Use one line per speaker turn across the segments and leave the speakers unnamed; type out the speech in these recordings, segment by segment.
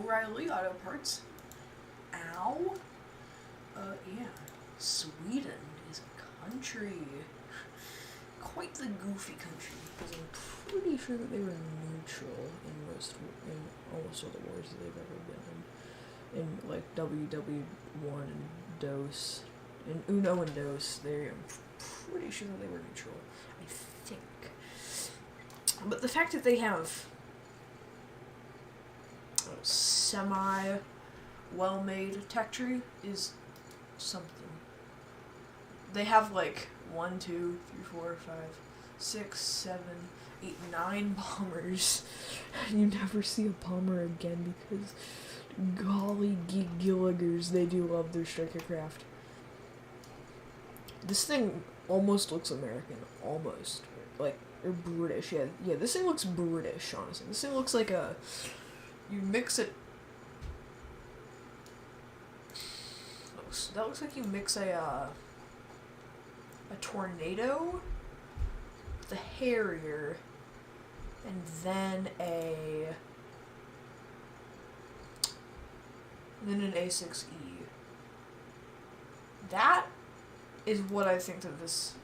O'Reilly Auto Parts. Ow. Yeah. Sweden is a country. Quite the goofy country, because I'm pretty sure that they were neutral in almost all the wars that they've ever been in. In like WW1 and DOS, in Uno and DOS, I'm pretty sure that they were neutral. I think. But the fact that they have a semi well-made tech tree is something. They have like 1, 2, 3, 4, 5, 6, 7, 8, 9 bombers. You never see a bomber again because, golly gilligers, they do love their striker craft. This thing almost looks American, almost. Like, or British, yeah, this thing looks British, honestly. This thing looks like you mix it, that looks like you mix a Tornado, the Harrier, and then an A6E. That is what I think that this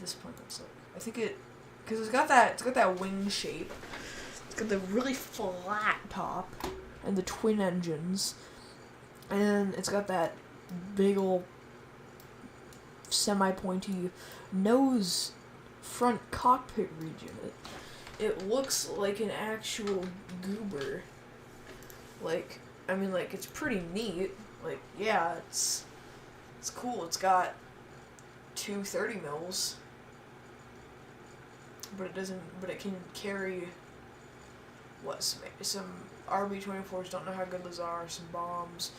plane looks like. I think because it's got that wing shape. It's got the really flat top and the twin engines, and it's got that big ol' semi-pointy nose front cockpit region. It looks like an actual goober. Like, I mean, like, it's pretty neat. Like, yeah, it's cool. It's got 2 30 mils, but it can carry some RB-24s, don't know how good those are, some bombs,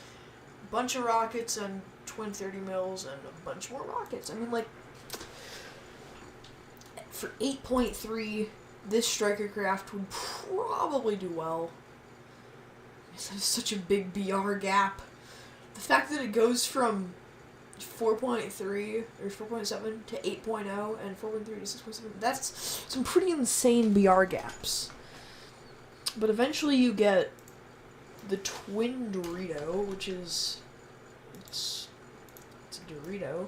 bunch of rockets and twin 30 mils and a bunch more rockets. I mean, like, for 8.3, this striker craft would probably do well. It's such a big BR gap. The fact that it goes from 4.3 or 4.7 to 8.0 and 4.3 to 6.7, that's some pretty insane BR gaps. But eventually you get the twin Dorito, which is it's a Dorito.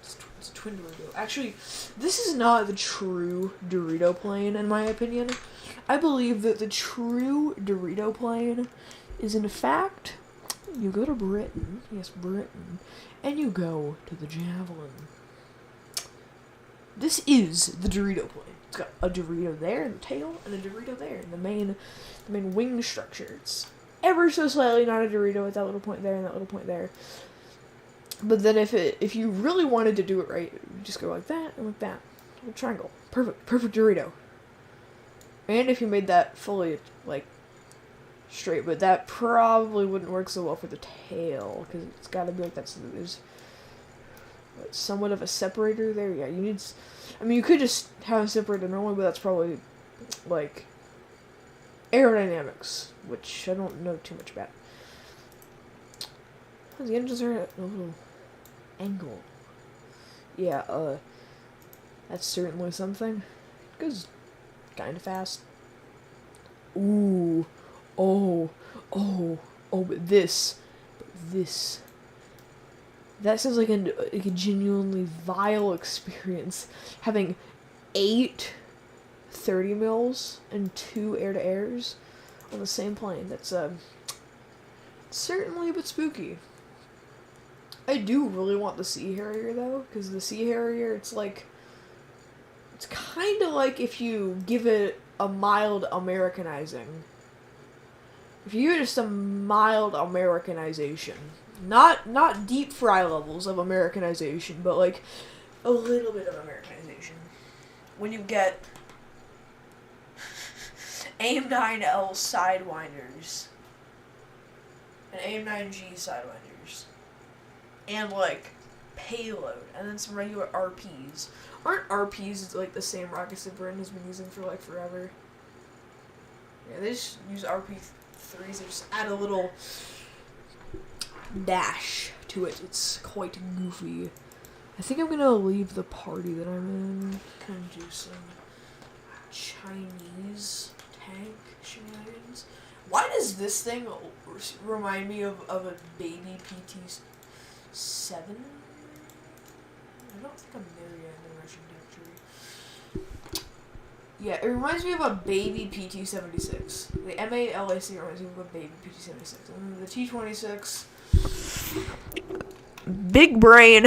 It's a twin Dorito. Actually, this is not the true Dorito plane, in my opinion. I believe that the true Dorito plane is, in fact, you go to Britain, yes, Britain, and you go to the Javelin. This is the Dorito plane. It's got a Dorito there in the tail and a Dorito there in the main wing structure. It's ever so slightly not a Dorito with that little point there and that little point there. But then if you really wanted to do it right, you just go like that and like that. Little triangle. Perfect Dorito. And if you made that fully, like, straight, but that probably wouldn't work so well for the tail, because it's got to be like that, so that there's somewhat of a separator there. Yeah, you need, I mean, you could just have a separator normally, but that's probably, like, aerodynamics, which I don't know too much about. The engines are at a little angle. Yeah, that's certainly something. It goes kind of fast. Ooh. But this. That sounds like a genuinely vile experience. Having 8 30 mils and 2 air-to-airs on the same plane. That's, certainly a bit spooky. I do really want the Sea Harrier, though, because the Sea Harrier, it's kind of like if you give it a mild Americanizing. If you do just a mild Americanization, not deep fry levels of Americanization, but like a little bit of Americanization, when you get AIM-9L sidewinders and AIM-9G sidewinders and like payload and then some regular RPs. Aren't RPs like the same rockets that Britain has been using for like forever? Yeah, they just use RP3s. They just add a little dash to it. It's quite goofy. I think I'm gonna leave the party that I'm in. Kind of do some Chinese tank shenanigans. Why does this thing remind me of a baby PT-7? I don't think I'm there yet in the Russian infantry. Yeah, it reminds me of a baby PT-76. The MALAC reminds me of a baby PT-76. And the T-26... big brain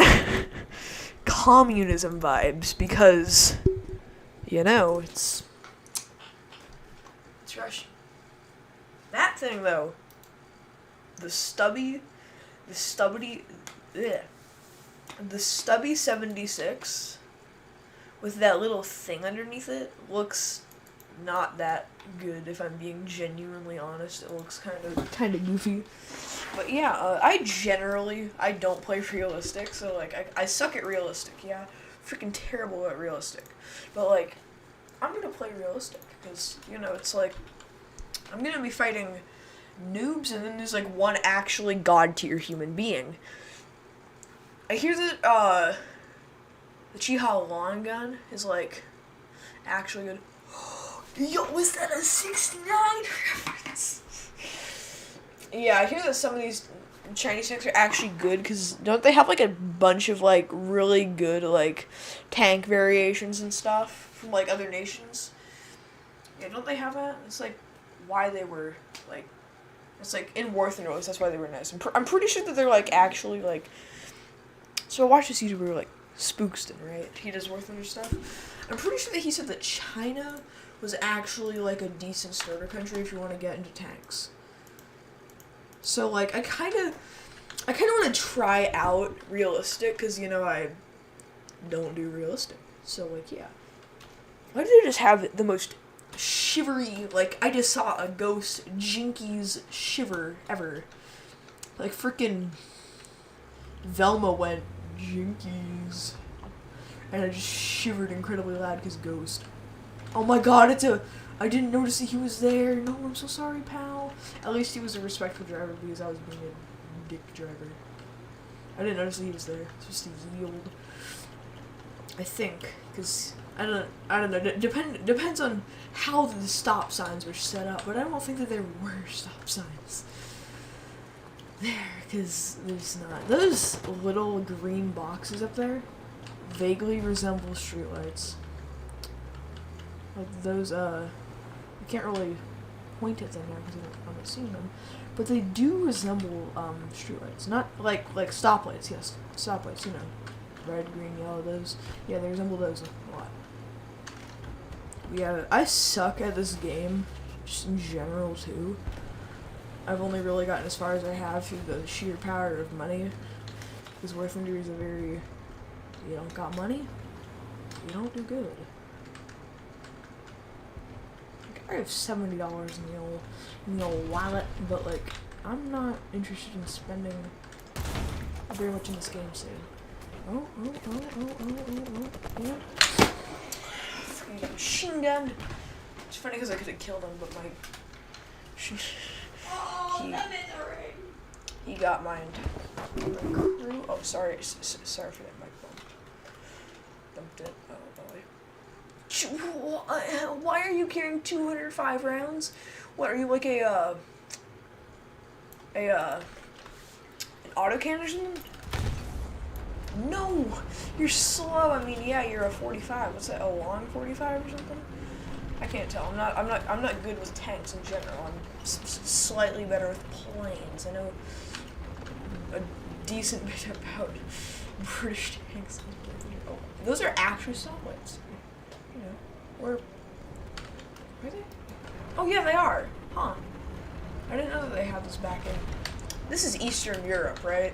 communism vibes, because, you know, it's Russian. That thing, though, the stubby 76 with that little thing underneath it looks not that good, if I'm being genuinely honest. It looks kind of goofy. But yeah, I don't play realistic, so like I suck at realistic. Yeah, freaking terrible at realistic. But like, I'm gonna play realistic because, you know, it's like I'm gonna be fighting noobs, and then there's like one actually god tier human being. I hear that the Chiha long gun is like actually good. Yo, was that a 69 reference? Yeah, I hear that some of these Chinese tanks are actually good, because don't they have like a bunch of like really good like tank variations and stuff from like other nations? Yeah, don't they have that? It's like why they were like, it's like in warthunder, that's why they were nice. I'm pretty sure that they're like actually like. So I watched this YouTuber like Spookston, right? He does warthunder stuff. I'm pretty sure that he said that China was actually like a decent starter country if you want to get into tanks. So like I kind of want to try out realistic, because, you know, I don't do realistic. So like, yeah. Why do they just have the most shivery, like I just saw a ghost Jinkies shiver ever. Like freaking Velma went Jinkies, and I just shivered incredibly loud because ghost. Oh my god, I didn't notice that he was there. No, I'm so sorry, pal. At least he was a respectful driver, because I was being a dick driver. I didn't notice that he was there. It's just a yield. I think, because I don't know. Depends on how the stop signs were set up, but I don't think that there were stop signs there, because there's not. Those little green boxes up there vaguely resemble streetlights. Like those, you can't really point at them now because I'm not seeing them, but they do resemble streetlights. Not like stoplights. Yes, stoplights. You know, red, green, yellow. Those. Yeah, they resemble those a lot. Yeah, I suck at this game, just in general too. I've only really gotten as far as I have through the sheer power of money. Because warthunder is a very, you don't got money, you don't do good. I have $70 in the old wallet, but like I'm not interested in spending very much in this game soon. Oh, yeah. Freaking got machine gunned. It's funny because I could have killed him, but my he got mine. Oh, sorry for that microphone. Dumped it. Oh boy. Why are you carrying 205 rounds? What, are you like an autocannon or something? No, you're slow. I mean, yeah, you're a 45. What's that? A long 45 or something? I can't tell. I'm not good with tanks in general. I'm slightly better with planes. I know a decent bit about British tanks. Oh, those are actually stoplights. You know, are they? Oh yeah, they are. Huh. I didn't know that they had this back in. This is Eastern Europe, right?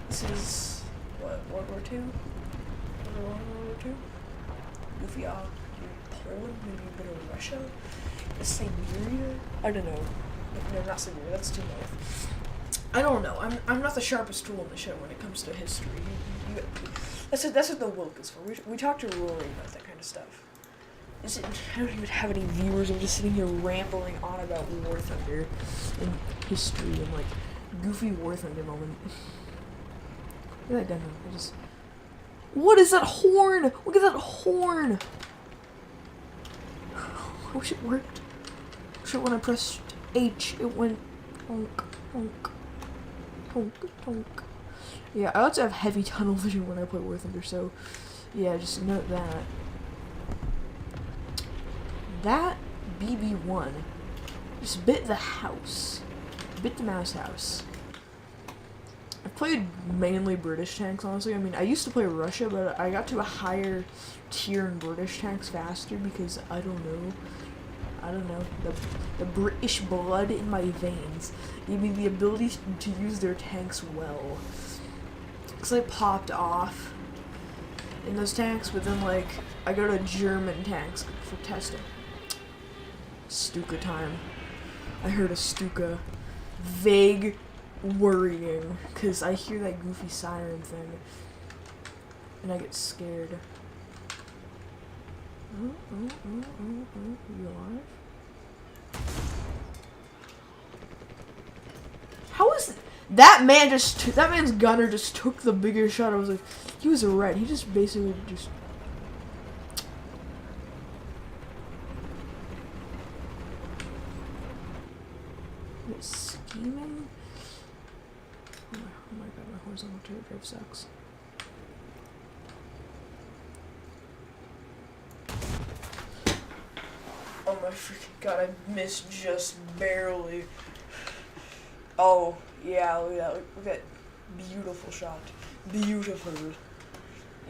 This is what, World War II? World War II? Goofy off. Poland, maybe a bit of Russia, Siberia. I don't know. No, not Siberia. That's too north. I don't know. I'm not the sharpest tool in the show when it comes to history. That's what the Wilk is for. We talk to Rory about that kind of stuff. I don't even have any viewers. I'm just sitting here rambling on about War Thunder and history and like goofy War Thunder moment. Look at that gun. What is that horn? Look at that horn. I wish it worked. Wish it when I pressed H, it went honk, honk, honk, honk. Yeah, I also have heavy tunnel vision when I play War Thunder, so yeah, just note that. That BB-1 just bit the house. Bit the mouse house. I played mainly British tanks, honestly. I mean, I used to play Russia, but I got to a higher tier in British tanks faster because, I don't know, the British blood in my veins gave me the ability to use their tanks well. Because I popped off in those tanks, but then, like, I go to German tanks for testing. Stuka time. I heard a Stuka. Vague worrying, because I hear that goofy siren thing, and I get scared. You alive? How is that man that man's gunner just took the bigger shot? I was like, he was a red. He just basically just. Scheming? Oh my god, my horizontal turret drive sucks. Oh my freaking god, I missed just barely. Oh, yeah, look at that beautiful shot. Beautiful.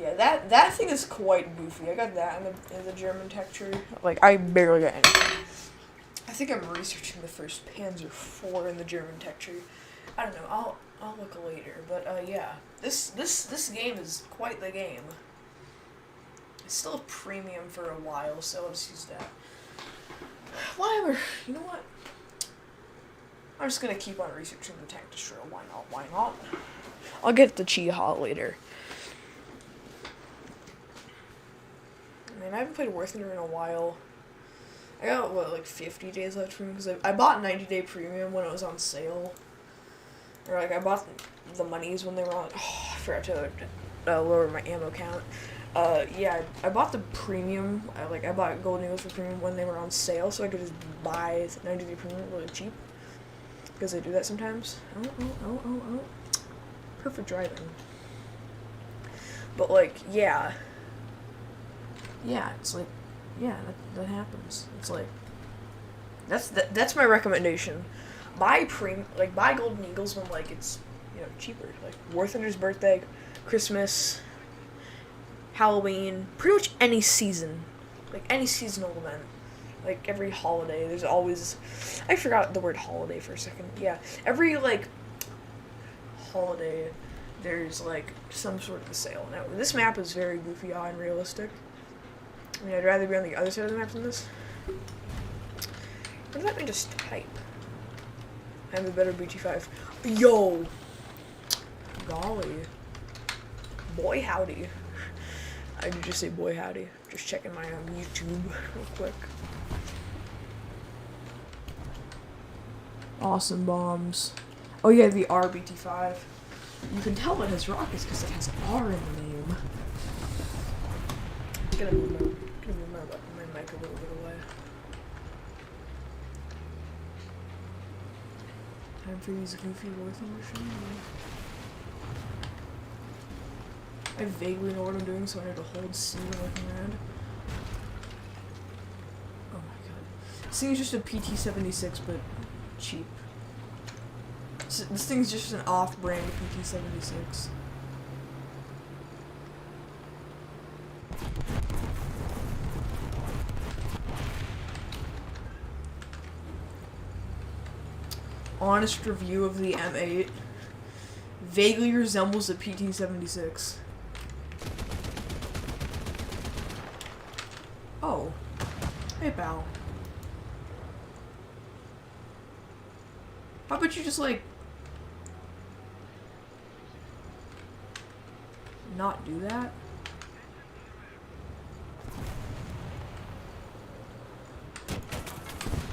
Yeah, that thing is quite goofy. I got that in the German tech tree. Like, I barely got anything. I think I'm researching the first Panzer IV in the German tech tree. I don't know. I'll look later. But yeah, this game is quite the game. It's still a premium for a while, so I'll just use that. Whatever. You know what? I'm just gonna keep on researching the tank destroyer. Why not? Why not? I'll get the Chi-Ha later. I mean, I haven't played War Thunder in a while. I got, like 50 days left for me, because I bought 90-day premium when it was on sale. Or, like, I bought the monies when they were on. Oh, I forgot to lower my ammo count. Yeah, I bought the premium. I bought Gold Eagles for premium when they were on sale, so I could just buy 90-day premium really cheap. Because they do that sometimes. Oh. Perfect driving. But, like, yeah. Yeah, it's like, yeah, that happens. It's like, that's my recommendation. Buy Golden Eagles when, like, it's, you know, cheaper. Like, War Thunder's birthday, Christmas, Halloween, pretty much any season. Like, any seasonal event. Like, every holiday, there's always, I forgot the word holiday for a second. Yeah, every, like, holiday, there's, like, some sort of a sale. Now, this map is very goofy and realistic. I mean, I'd rather be on the other side of the map than this. Or let me just type. I have a better BT5. Yo! Golly. Boy howdy. I did just say boy howdy. Just checking my YouTube real quick. Awesome bombs. Oh yeah, the RBT5. You can tell it has rockets because it has R in the name. I'm gonna move my mic a little bit away. Time for these goofy War Thunder machines. I vaguely know what I'm doing, so I need to hold C when looking around. Oh my god. C is just a PT-76, but cheap. This thing's just an off-brand PT-76. Honest review of the M8 vaguely resembles a PT-76. Oh. Hey, pal. How about you just, like, not do that?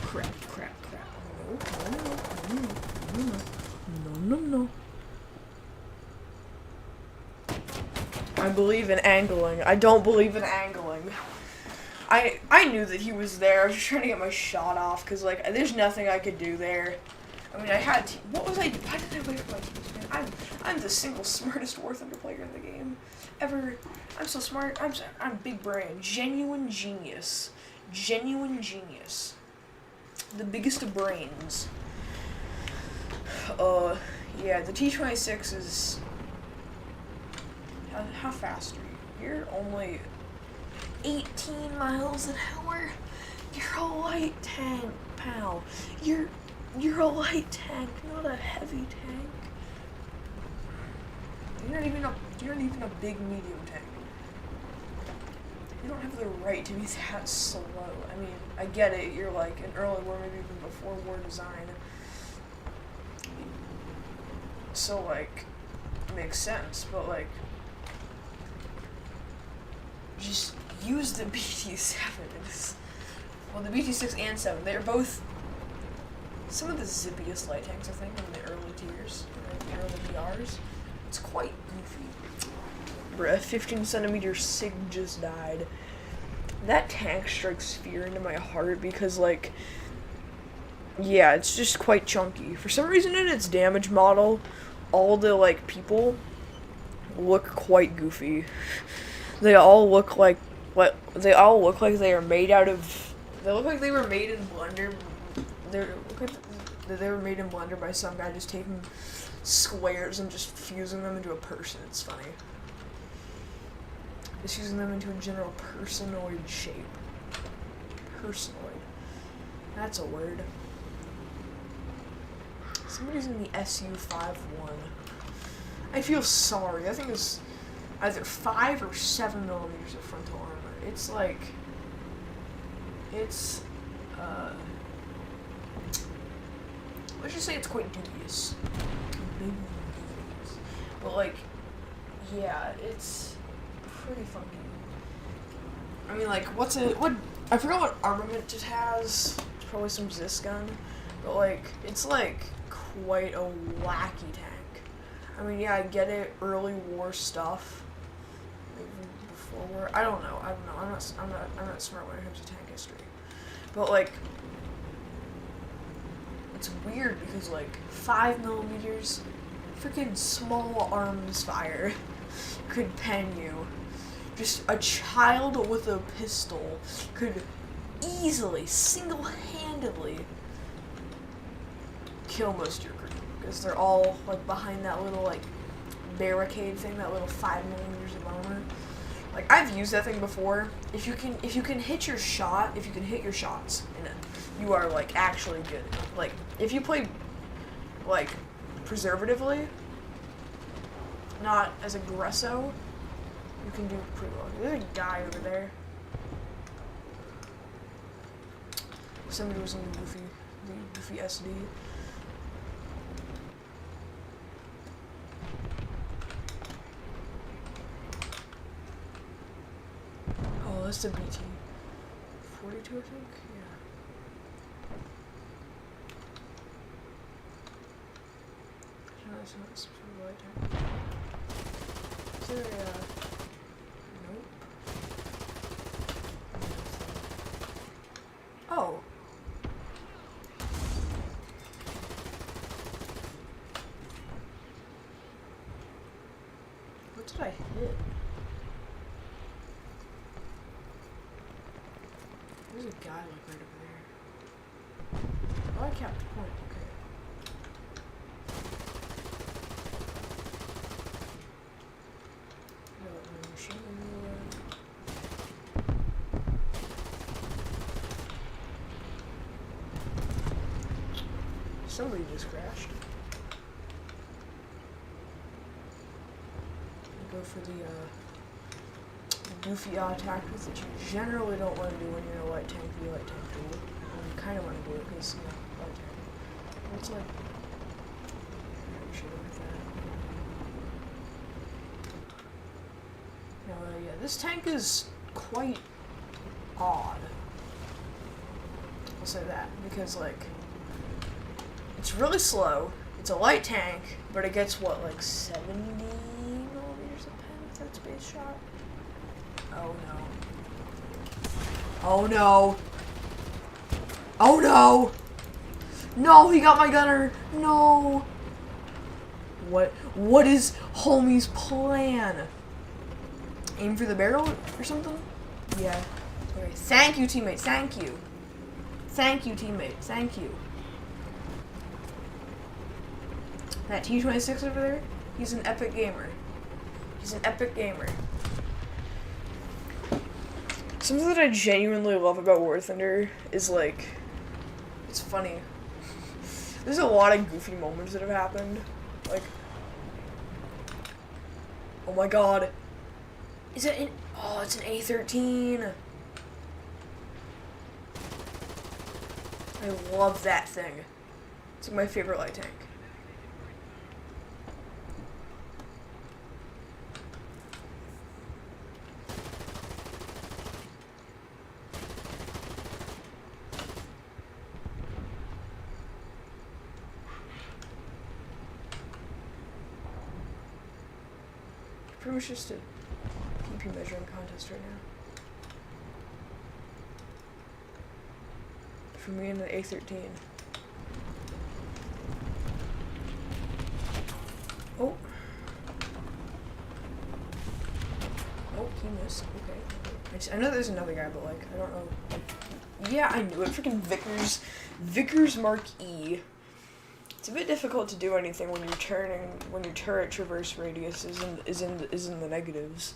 Crap. No. I believe in angling. I don't believe in angling. I knew that he was there. I was just trying to get my shot off, because, like, there's nothing I could do there. I mean, I had to, what was I, why did I wait for my teams, man? I'm the single smartest War Thunder player in the game. Ever. I'm so smart. I'm big brain. Genuine genius. Genuine genius. The biggest of brains. Yeah, the T-26 is... How fast are you? You're only 18 miles an hour. You're a light tank, pal. You're a light tank, not a heavy tank. You're not even a big medium tank. You don't have the right to be that slow. I mean, I get it. You're like in early war, maybe even before war design. So like, it makes sense. But like, just use the BT-7. Well, the BT-6 and 7. They're both some of the zippiest light tanks, I think, in the early tiers, the early BRs. It's quite goofy. Bruh, 15 centimeter SIG just died. That tank strikes fear into my heart because, like, yeah, it's just quite chunky. For some reason in its damage model, all the, like, people look quite goofy. They all look like they are made out of, they look like they were made in Blender. They were made in Blender by some guy just taking squares and just fusing them into a person. It's funny. Just using them into a general personoid shape. Personoid. That's a word. Somebody's in the SU-51. I feel sorry. I think it's either 5 or 7 millimeters of frontal armor. It's like, it's, let's just say it's quite dubious. But like, yeah, it's pretty funky. I mean, like, I forgot what armament it has. It's probably some Zis gun. But like, it's like quite a wacky tank. I mean, yeah, I get it, early war stuff. Before war, I don't know. I'm not smart when it comes to tank history. But like, it's weird because like 5 millimeters, freaking small arms fire could pen you. Just a child with a pistol could easily, single-handedly kill most of your crew because they're all like behind that little like barricade thing, that little 5 millimeters of armor. Like, I've used that thing before. If you can hit your shot, if you can hit your shots in it, you are like actually good. Like, if you play like preservatively, not as aggresso, you can do pretty well. There's a guy over there. Somebody was in the goofy SD. Oh, that's the BT. 42, I think? Yeah. No, that's not some sort of light tank. Is there a, nope. Oh. What did I hit? There's a guy like right over there. Oh, I capped the point. Okay. Somebody just crashed. Go for the goofy auto tactics that you generally don't want to do when you're in a light tank v light tank duel. You kind of want to do it because, you know, light tank. It's like, I should have that. No, yeah, this tank is quite odd. I'll say that because, like, it's really slow. It's a light tank, but it gets what, like 70 millimeters of pen if that's base shot. Oh no. Oh no. Oh no. No, he got my gunner. No. What is homie's plan? Aim for the barrel or something? Yeah. Okay. Thank you, teammate. Thank you. Thank you, teammate. Thank you. That T26 over there, he's an epic gamer. He's an epic gamer. Something that I genuinely love about War Thunder is, like, it's funny. There's a lot of goofy moments that have happened. Like, oh my god. Is it oh, it's an A13. I love that thing. It's like my favorite light tank. Pretty much just a PP measuring contest right now. For me and the A13. Oh. Oh, he missed. Okay. I know there's another guy, but, like, I don't know. Like, yeah, I knew it. Freaking Vickers Mark E. It's a bit difficult to do anything when your turret traverse radius is in the negatives.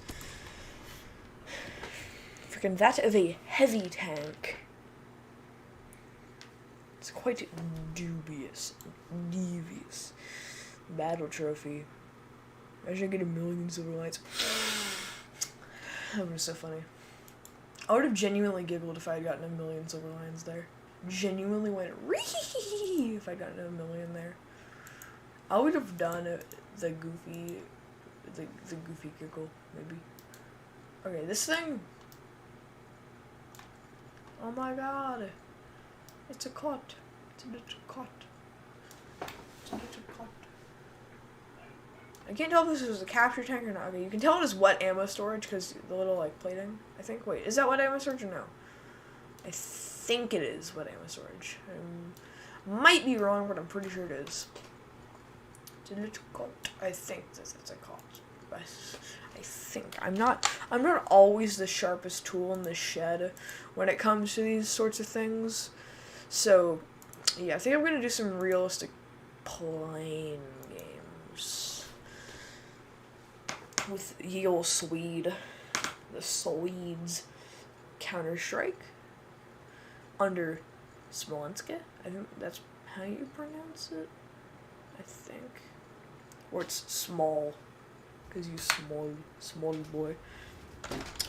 Freaking that is a heavy tank. It's quite dubious. Devious. Battle trophy. Imagine getting 1,000,000 silver lights. That would be so funny. I would have genuinely giggled if I had gotten 1,000,000 silver lions there. Genuinely went ree if I'd gotten 1,000,000 there. I would have done the goofy giggle, maybe. Okay, this thing. Oh my god. It's a cot. It's a little cot. It's a little cot. I can't tell if this was a capture tank or not. Okay, you can tell it is wet ammo storage because the little, like, plating, I think. Wait, is that wet ammo storage or no? I think it is wet ammo storage. Might be wrong, but I'm pretty sure it is. It's a little cot. I think it's a cot. I think. I'm not always the sharpest tool in the shed when it comes to these sorts of things. So, yeah, I think I'm going to do some realistic plane games. With ye ol' Swede. The Swedes. Counter-Strike. Under Smolensk. I think that's how you pronounce it. I think. Or it's small. Because you small boy.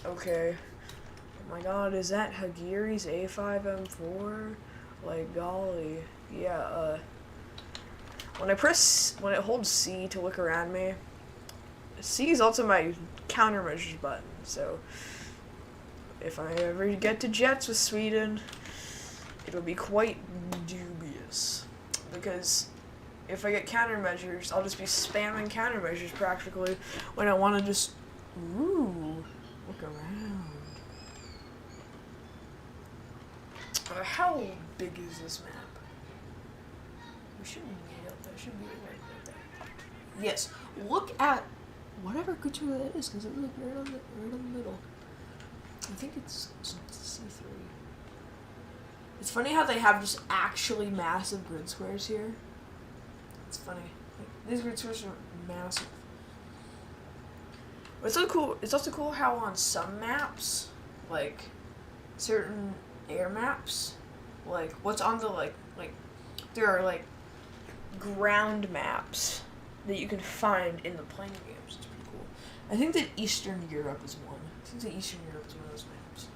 Okay. Oh my god, is that Hagiri's A5M4? Like, golly. Yeah, when it holds C to look around me, C is also my countermeasures button, so if I ever get to jets with Sweden, it'll be quite dubious, because if I get countermeasures, I'll just be spamming countermeasures practically when I want to just, look around. How big is this map? We shouldn't need up there. Should be right there. Yes. Look at whatever creature that is, because it looks right on the middle. I think it's C3. It's funny how they have just actually massive grid squares here. It's funny. Like, these grid squares are massive. But it's so cool. It's also cool how on some maps, like certain air maps, like what's on the like there are like ground maps that you can find in the plane games. It's pretty cool. I think that Eastern Europe is one. I think that Eastern Europe is one of those maps.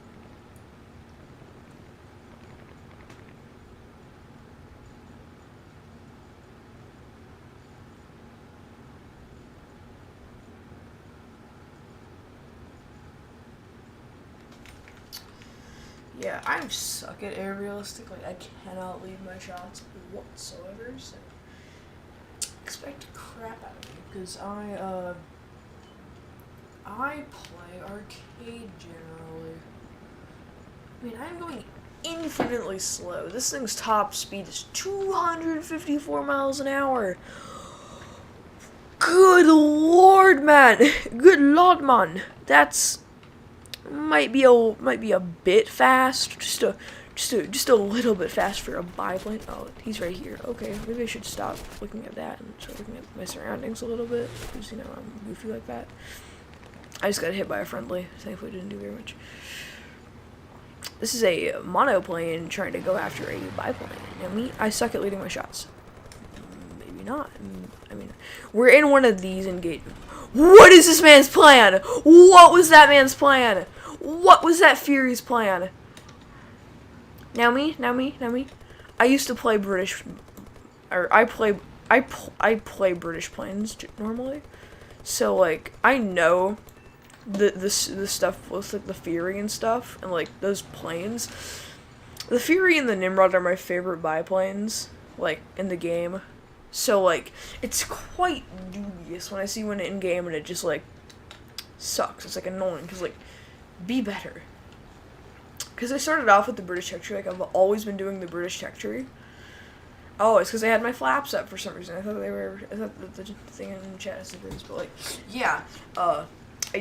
Yeah, I suck at air realistic. Like, I cannot lead my shots whatsoever, so expect crap out of me, because I play arcade generally. I mean, I'm going infinitely slow. This thing's top speed is 254 miles an hour. Good lord, man. Good lord, man. That's might be a bit fast. Just a little bit fast for a biplane. Oh, he's right here. Okay, maybe I should stop looking at that and start looking at my surroundings a little bit. Because, you know, I'm goofy like that. I just got hit by a friendly. Thankfully, didn't do very much. This is a monoplane trying to go after a biplane. I suck at leading my shots. Maybe not. I mean, we're in one of these engagements. What is this man's plan? What was that man's plan? What was that Fury's plan? Now me. I used to play British, or I play British planes normally. So like I know the stuff with like the Fury and stuff and like those planes. The Fury and the Nimrod are my favorite biplanes like in the game. So like it's quite dubious when I see one in game and it just like sucks. It's like annoying because like be better. Because I started off with the British tech tree, like I've always been doing the British tech tree. Oh, it's because I had my flaps up for some reason. I thought the thing in the chat said this, but like, yeah, I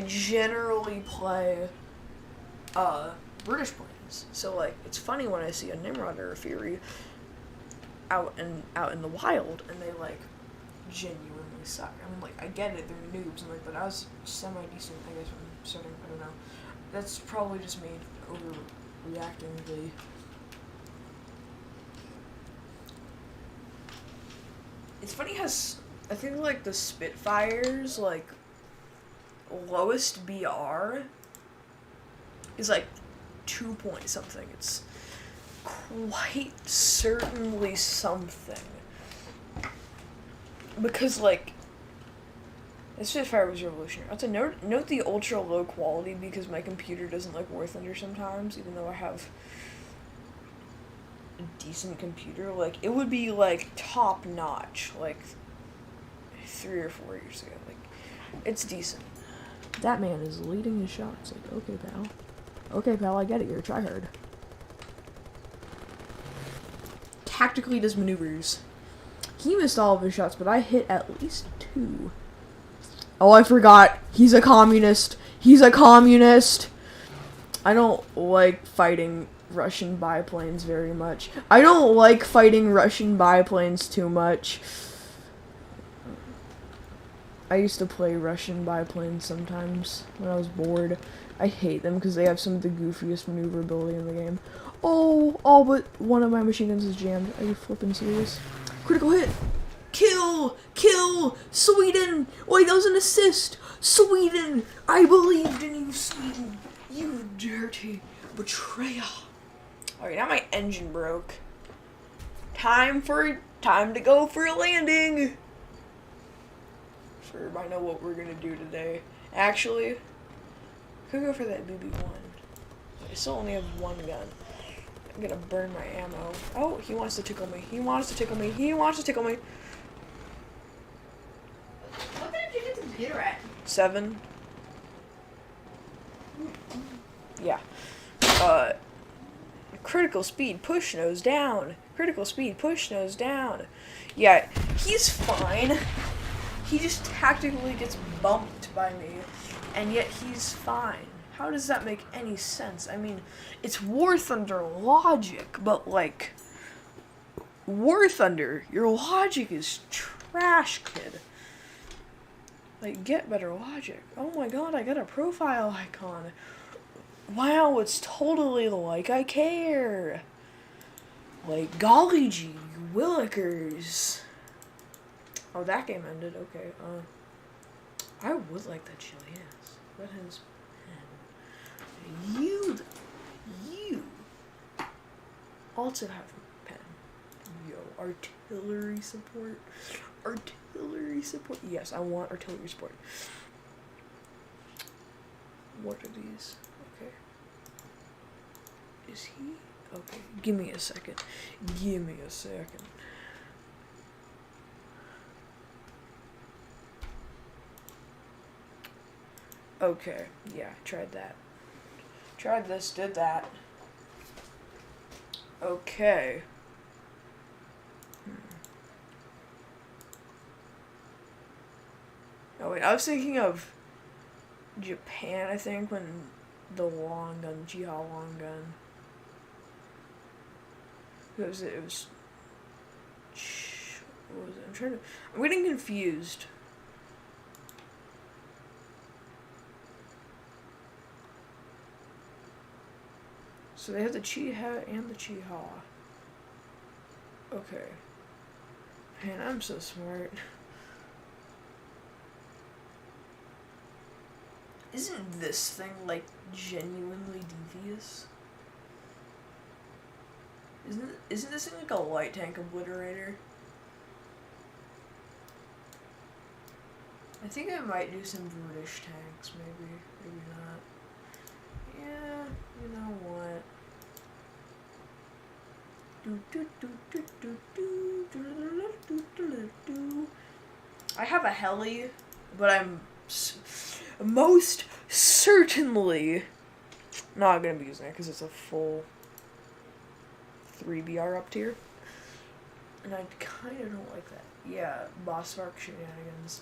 generally play, British planes. So like, it's funny when I see a Nimrod or a Fury out in the wild, and they like genuinely suck. I mean, like, I get it, they're noobs, and like, but I was semi-decent, I guess, when starting, I don't know. That's probably just me overreacting really. It's funny how, I think, like, the Spitfire's, like, lowest BR is, like, 2 point something. It's quite certainly something. Because, like, the Spitfire was revolutionary. Also, note the ultra low quality because my computer doesn't like warthunder sometimes, even though I have a decent computer. Like, it would be, like, top notch, like, 3 or 4 years ago. Like, it's decent. That man is leading his shots. Like, okay, pal. Okay, pal, I get it. You're a tryhard. Tactically does maneuvers. He missed all of his shots, but I hit at least 2. Oh, I forgot. He's a communist. He's a communist. I don't like fighting Russian biplanes very much. I don't like fighting Russian biplanes too much. I used to play Russian biplanes sometimes when I was bored. I hate them because they have some of the goofiest maneuverability in the game. Oh, but one of my machine guns is jammed. Are you flipping serious? Critical hit. Kill! Sweden! Wait, that was an assist! Sweden! I believed in you, Sweden! You dirty betrayer! Alright, now my engine broke. Time to go for a landing! Sure, I know what we're gonna do today. Actually, could go for that BB-1. I still only have one gun. I'm gonna burn my ammo. Oh, he wants to tickle me. He wants to tickle me.
What did you get the computer at?
7. Yeah. Critical speed, push nose down. Critical speed, push nose down. Yeah, he's fine. He just tactically gets bumped by me, and yet he's fine. How does that make any sense? I mean, it's War Thunder logic, but like, War Thunder, your logic is trash, kid. Like, get better logic. Oh my god, I got a profile icon. Wow, it's totally like I care. Like, golly gee, willikers. Oh, that game ended. Okay, I would like that chili ass. That has pen. You also have pen. Yo, artillery support. Yes, I want artillery support. What are these? Okay. Is he? Okay, give me a second. Okay, yeah, tried that. Tried this, did that. Okay. Oh wait, I was thinking of Japan, I think, when the long gun, Jiha long gun. What was it? It was. What was it? I'm getting confused. So they have the Chiha and the Chiha. Okay. Man, I'm so smart. Isn't this thing, like, genuinely devious? Isn't this thing like a light tank obliterator? I think I might do some brutish tanks, maybe. Maybe not. Yeah, you know what? I have a heli, but I'm most certainly not gonna be using it because it's a full 3BR up tier, and I kind of don't like that. Yeah, boss mark shenanigans.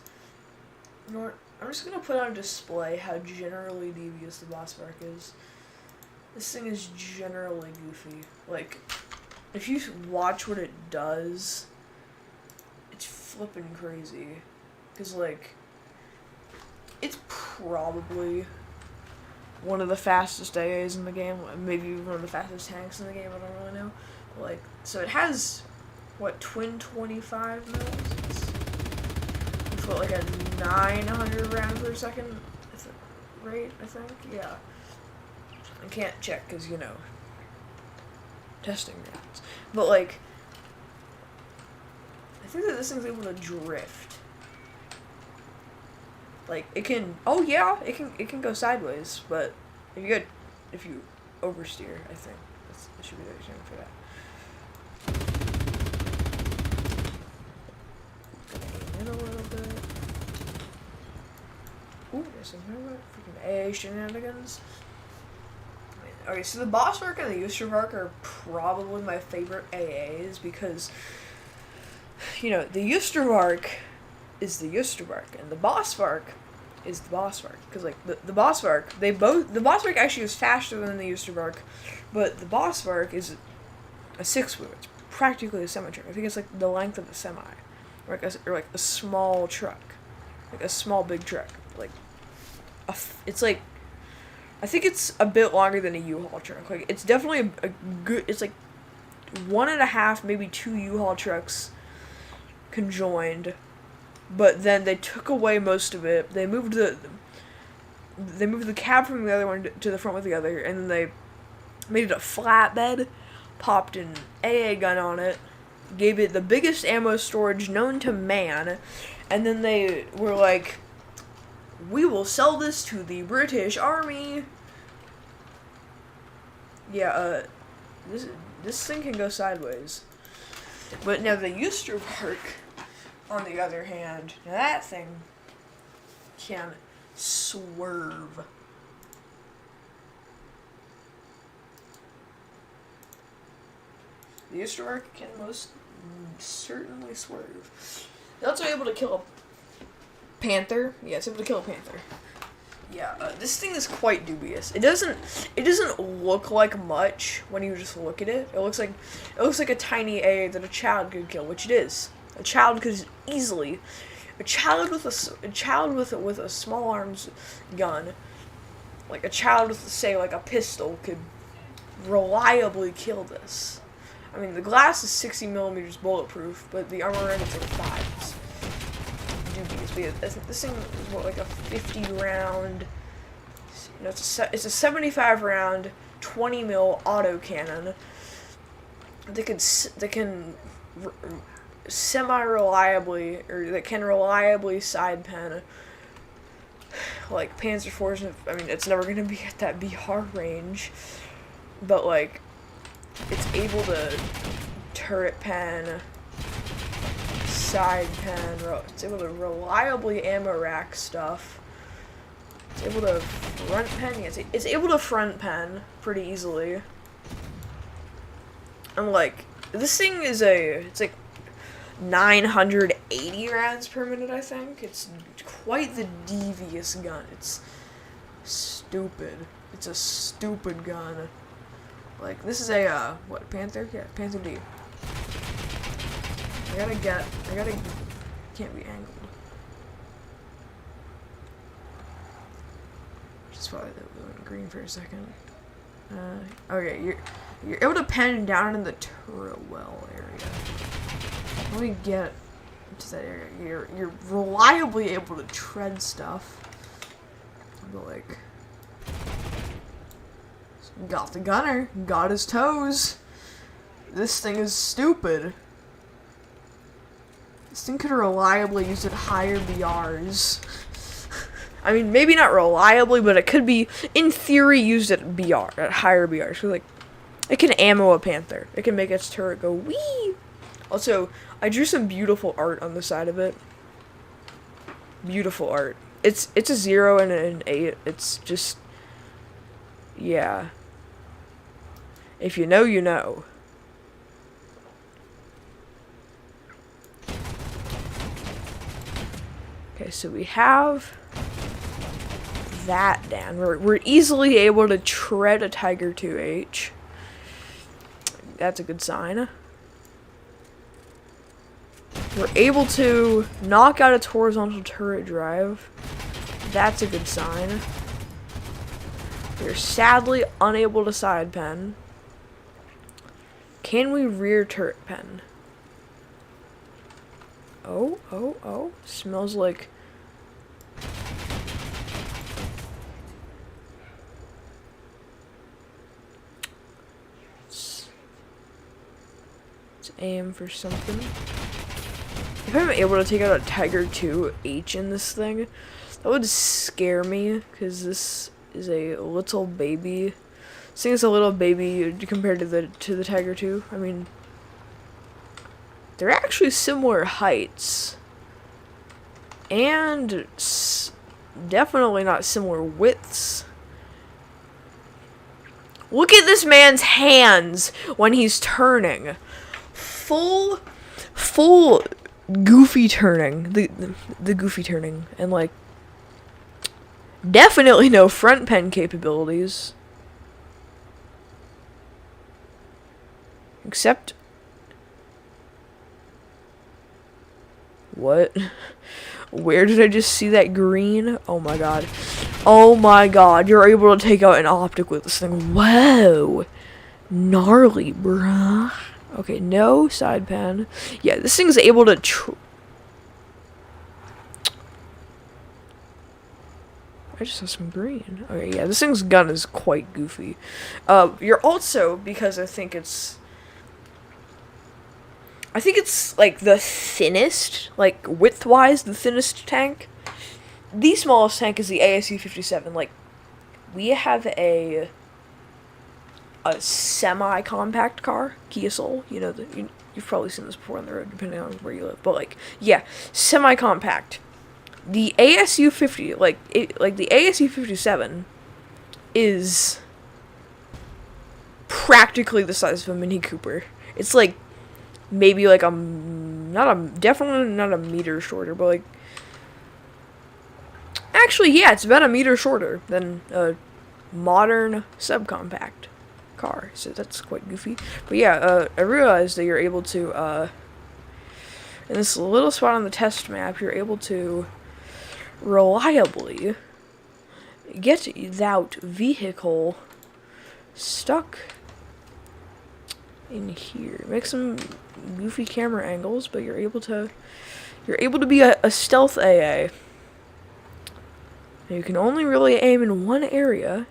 You know what? I'm just gonna put on display how generally devious the boss mark is. This thing is generally goofy. Like, if you watch what it does, it's flippin' crazy. Cause like, it's probably one of the fastest AAs in the game, maybe one of the fastest tanks in the game, I don't really know. But like, so it has, what, twin 25 mils? It's what, like a 900 round per second rate, I think? Yeah. I can't check, because, you know, testing rounds. But like, I think that this thing's able to drift. Like, it can, oh yeah, it can go sideways, but if you oversteer, I think it should be the reason for that. Aim in a little bit. Ooh, there's some freaking AA shenanigans. Okay, so the boss arc and the Euster arc are probably my favorite AAs because, you know, the Euster arc is the Euster arc, and the boss arc is the boss arc. Because, like, the boss arc, the boss arc actually is faster than the Euster arc, but the boss arc is a 6-wheel. It's practically a semi-truck. I think it's, like, the length of a semi. Or like a small truck. Like, a small, big truck. Like, it's, like, I think it's a bit longer than a U-Haul truck. Like, it's definitely a good, it's, like, 1.5, maybe 2 U-Haul trucks conjoined. But then they took away most of it. They moved the cab from the other one to the front with the other, and then they made it a flatbed, popped an AA gun on it, gave it the biggest ammo storage known to man, and then they were like, we will sell this to the British Army. Yeah, this thing can go sideways. But now the Euster arc, on the other hand, now that thing can swerve. The Euster arc can most certainly swerve. It's also able to kill a panther. Yeah, it's able to kill a panther. Yeah, this thing is quite dubious. It doesn't look like much when you just look at it. It looks like a tiny A that a child could kill, which it is. A child could easily, a child with a small arms gun, like a child with, say, like a pistol, could reliably kill this. I mean, the glass is 60 millimeters bulletproof, but the armor in it's like 5. It's dubious. But yeah, this thing is what, like a 50 round. You know, it's a 75 round 20 mil autocannon. That can semi-reliably, or that can reliably side pen, like, Panzer IVs. I mean, it's never going to be at that BR range, but, like, it's able to turret pen, side pen, it's able to reliably ammo rack stuff, it's able to front pen, it's able to front pen pretty easily. And like, this thing is it's like 980 rounds per minute, I think. It's quite the devious gun. It's stupid. It's a stupid gun. Like, this is a, what, Panther? Yeah, Panther D. Can't be angled. Just probably we went green for a second. Okay, you're able to pen down in the turret well area. Let me get to that area. You're reliably able to tread stuff. But like, got the gunner, got his toes. This thing is stupid. This thing could reliably use at higher BRs. I mean, maybe not reliably, but it could be, in theory, used at higher BRs. So, like, it can ammo a Panther. It can make its turret go wee. Also, I drew some beautiful art on the side of it. Beautiful art. It's a 0 and an 8. It's just, yeah. If you know, you know. Okay, so we have that down. We're easily able to tread a Tiger 2H. That's a good sign. We're able to knock out its horizontal turret drive. That's a good sign. We're sadly unable to side pen. Can we rear turret pen? Oh. Smells like... Let's aim for something. If I'm able to take out a Tiger 2H in this thing, that would scare me, because this is a little baby. This thing is a little baby compared to the Tiger 2. I mean, they're actually similar heights, and definitely not similar widths. Look at this man's hands when he's turning. Full goofy turning. The goofy turning. And like, definitely no front pen capabilities. Except... What? Where did I just see that green? Oh my god. Oh my god, you're able to take out an optic with this thing. Whoa. Gnarly, bruh. Okay, no side pen. Yeah, this thing's able to I just saw some green. Okay, yeah, this thing's gun is quite goofy. You're also, because I think it's like the thinnest, like width-wise, the thinnest tank. The smallest tank is the ASU-57. Like, we have a semi-compact car, Kia Soul. You know, you've probably seen this before on the road, depending on where you live. But like, yeah, semi-compact. The ASU-50, the ASU-57 is practically the size of a Mini Cooper. It's like maybe like definitely not a meter shorter, but like, actually, yeah, it's about a meter shorter than a modern subcompact car, so that's quite goofy. But yeah, I realized that you're able to, in this little spot on the test map, you're able to reliably get that vehicle stuck in here. Make some goofy camera angles, but you're able to be a stealth AA. You can only really aim in one area.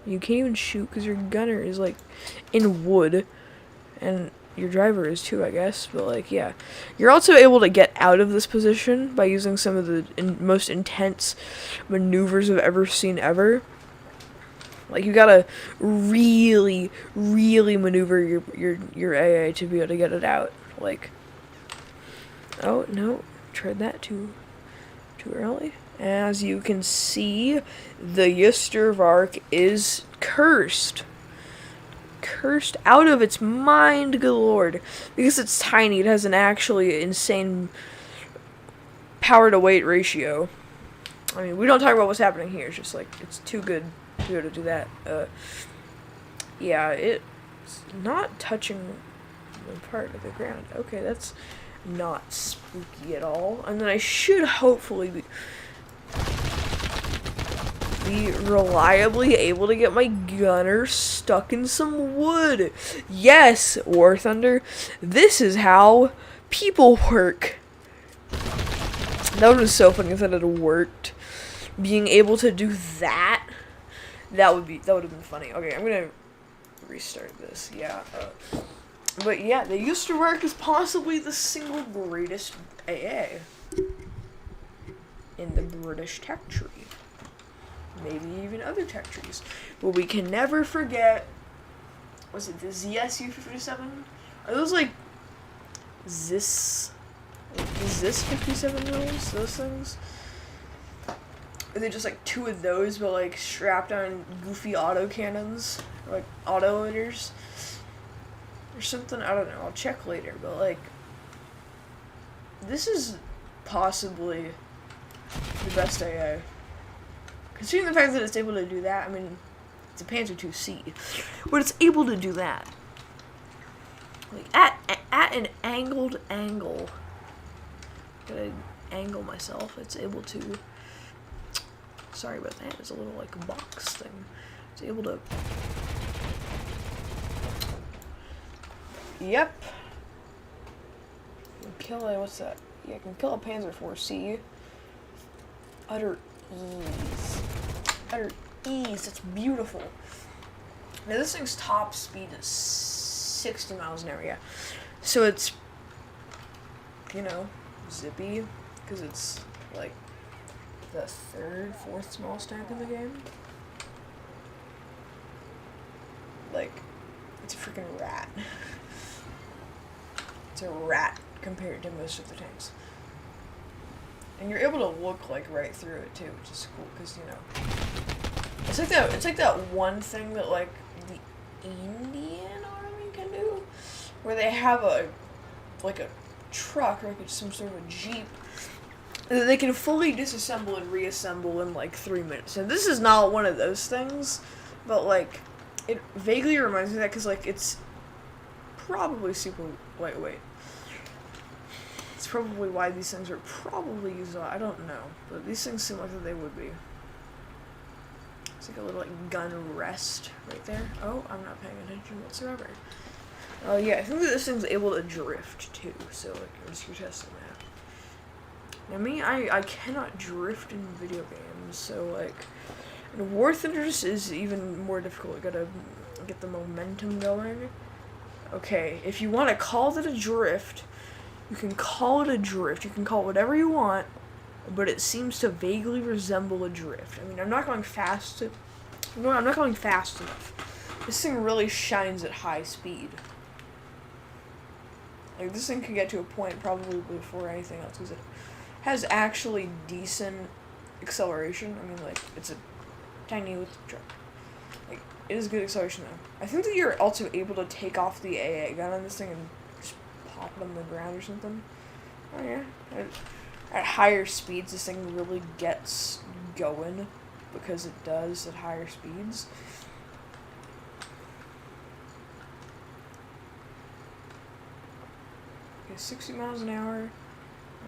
You can't even shoot because your gunner is like in wood, and your driver is too, I guess. But like, yeah, you're also able to get out of this position by using some of the most intense maneuvers I've ever seen ever. Like, you gotta really maneuver your AA to be able to get it out. Like, oh no, tried that too early. As you can see, the Yestervark is cursed. cursed out of its mind, good lord. Because it's tiny, it has an actually insane power to weight ratio. I mean, we don't talk about what's happening here. It's just like, it's too good to be able to do that. Yeah, it's not touching the part of the ground. Okay, that's not spooky at all. And then I should hopefully be reliably able to get my gunner stuck in some wood. Yes, War Thunder, this is how people work. That would have been so funny if that had worked. Being able to do that, that would have been funny. Okay, I'm gonna restart this. Yeah, but yeah, they used to work as possibly the single greatest AA in the British tech tree. Maybe even other tech trees. But we can never forget, was it the ZSU-57? Are those like ZIS 57 mils? Those things? Are they just like two of those but like strapped on goofy auto cannons? Or like auto loaders? Or something? I don't know. I'll check later. But like, this is possibly the best AA. Considering the fact that it's able to do that, I mean, it's a Panzer IIc, but it's able to do that. Like, at an angled angle. Gotta angle myself. It's able to, sorry about that, it's a little, like, box thing. It's able to, yep. Kill a, what's that? Yeah, I can kill a Panzer IVC. Utter ease. Utter ease. It's beautiful. Now this thing's top speed is 60 miles an hour, yeah. So it's, you know, zippy, because it's like the third, fourth smallest tank in the game. Like, it's a freaking rat. It's a rat compared to most of the tanks. And you're able to look like right through it too, which is cool because, you know, it's like that one thing that like the Indian Army can do, where they have a truck or like some sort of a jeep that they can fully disassemble and reassemble in like 3 minutes. And this is not one of those things, but like it vaguely reminds me of that because like it's probably super lightweight. It's probably why these things are probably used a lot. I don't know, but these things seem like that they would be. It's like a little like gun rest right there. Oh, I'm not paying attention whatsoever. Oh yeah, I think that this thing's able to drift too. So like, you're testing that. Now me, I cannot drift in video games. So like, War Thunders is even more difficult. You gotta get the momentum going. Okay, if you want to call it a drift. You can call it a drift. You can call it whatever you want, but it seems to vaguely resemble a drift. I mean, I'm not going fast. I'm not going fast enough. This thing really shines at high speed. Like, this thing could get to a point probably before anything else, because it has actually decent acceleration. I mean, like, it's a tiny little truck. Like, it is good acceleration, though. I think that you're also able to take off the AA gun on this thing and pop it on the ground or something. Oh yeah. At higher speeds, this thing really gets going because it does at higher speeds. Okay, 60 miles an hour.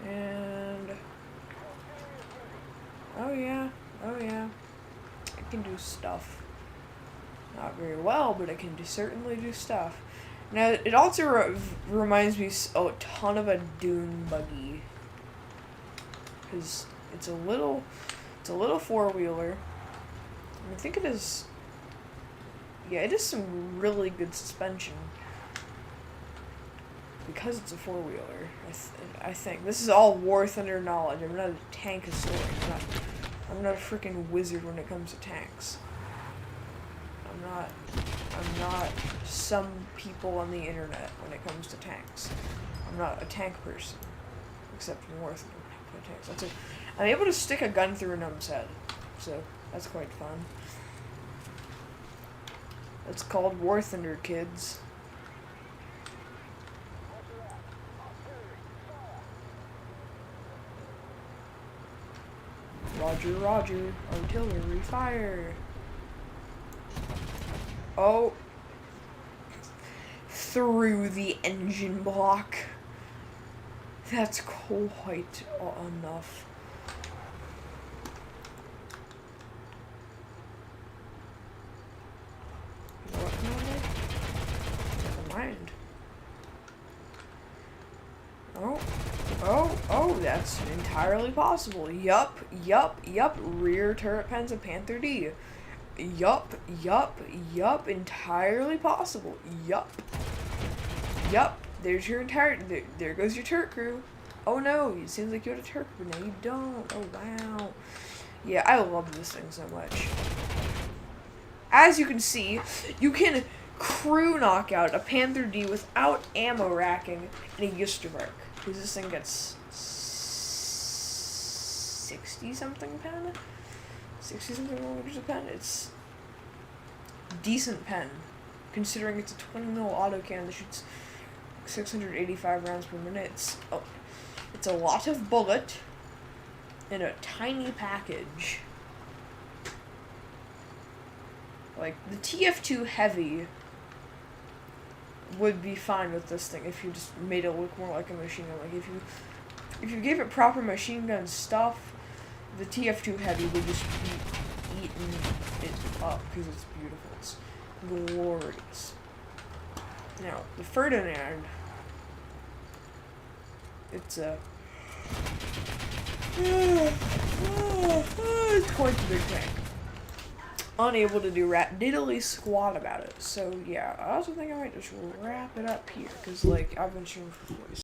And oh yeah. I can do stuff. Not very well, but I can certainly do stuff. Now, it also reminds me a ton of a dune buggy. Because it's a little four-wheeler. I think it is, yeah, it is some really good suspension. Because it's a four-wheeler, I think. This is all War Thunder knowledge. I'm not a tank historian. I'm not a freaking wizard when it comes to tanks. I'm not some people on the internet when it comes to tanks. I'm not a tank person, except in War Thunder tanks. I'm able to stick a gun through a numb's head, so that's quite fun. It's called Warthunder, kids. Roger, roger. Artillery fire. Oh. Through the engine block. That's quite enough. Never mind. Oh, that's entirely possible. Yup. Rear turret pens of Panther D. Yup. Entirely possible. Yup. There's your entire. There goes your turret crew. Oh no, it seems like you had a turret crew. Now you don't. Oh wow. Yeah, I love this thing so much. As you can see, you can crew knock out a Panther D without ammo racking in a Yustermark. Because this thing gets 60-something pen? 60-something millimeters of pen? It's decent pen. Considering it's a 20 mil autocan that shoots 685 rounds per minute. It's a lot of bullet in a tiny package. Like, the TF2 Heavy would be fine with this thing if you just made it look more like a machine gun. Like, if you gave it proper machine gun stuff, the TF2 Heavy would just be eating it up because it's beautiful. It's glorious. Now, the Ferdinand, it's it's quite a big tank. Unable to do diddly squat about it. So yeah, I also think I might just wrap it up here because like I've been streaming for 40